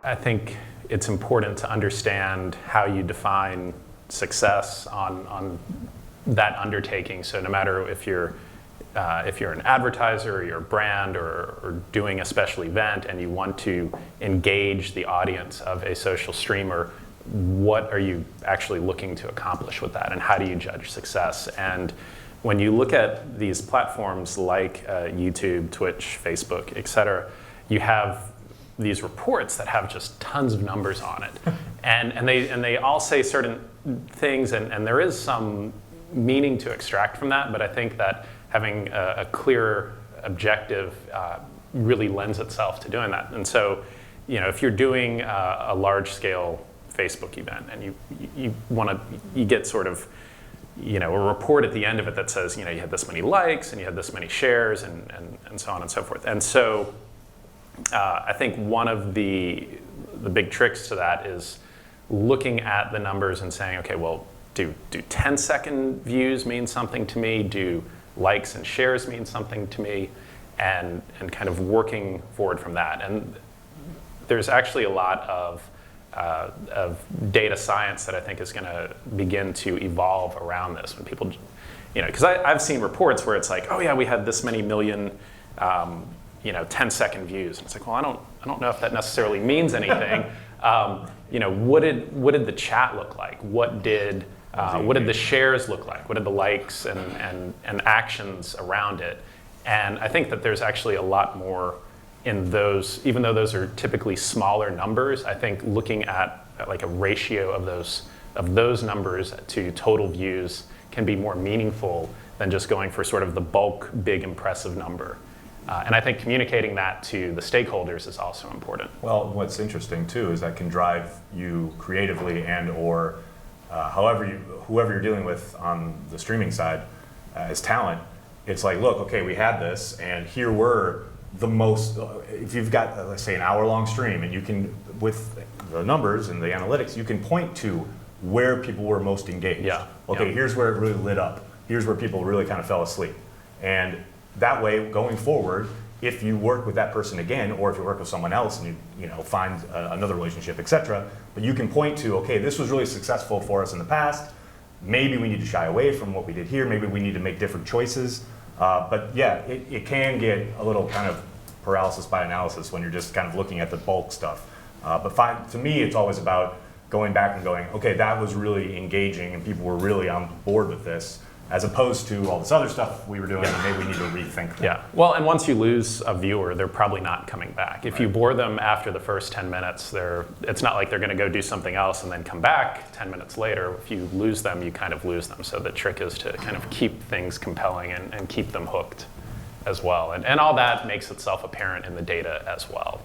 I think it's important to understand how you define success on that undertaking. So no matter if you're an advertiser or you're a brand or doing a special event and you want to engage the audience of a social streamer, what are you actually looking to accomplish with that, and how do you judge success? And when you look at these platforms like YouTube, Twitch, Facebook, et cetera, you have these reports that have just tons of numbers on it. and they all say certain things, and there is some meaning to extract from that, but I think that having a clear objective really lends itself to doing that. And so, if you're doing a large-scale Facebook event and you get sort of, a report at the end of it that says, you had this many likes and you had this many shares and so on and so forth. And so I think one of the big tricks to that is looking at the numbers and saying, okay, well, do 10-second views mean something to me? Do likes and shares mean something to me? And kind of working forward from that. And there's actually a lot of data science that I think is going to begin to evolve around this when people, because I've seen reports where it's like, oh yeah, we had this many million, 10-second views. And it's like, well, I don't know if that necessarily means anything. What did the chat look like? What did the shares look like? What did the likes and actions around it? And I think that there's actually a lot more in those, even though those are typically smaller numbers. I think looking at like a ratio of those numbers to total views can be more meaningful than just going for sort of the bulk, big, impressive number. And I think communicating that to the stakeholders is also important. Well, what's interesting too is that can drive you creatively and or whoever you're dealing with on the streaming side as talent. It's like, look, okay, we had this, and here were the most, if you've got, let's say, an hour-long stream, and you can, with the numbers and the analytics, you can point to where people were most engaged. Yeah. Okay, here's where it really lit up. Here's where people really kind of fell asleep. And that way, going forward, if you work with that person again, or if you work with someone else and you find another relationship, etc., but you can point to, okay, this was really successful for us in the past. Maybe we need to shy away from what we did here. Maybe we need to make different choices. But yeah, it can get a little kind of paralysis by analysis when you're just kind of looking at the bulk stuff. But to me, it's always about going back and going, okay, that was really engaging and people were really on board with this, as opposed to all this other stuff we were doing and maybe we need to rethink that. Yeah, well, and once you lose a viewer, they're probably not coming back. If you bore them after the first 10 minutes, it's not like they're going to go do something else and then come back 10 minutes later. If you lose them, you kind of lose them. So the trick is to kind of keep things compelling and keep them hooked as well. And all that makes itself apparent in the data as well.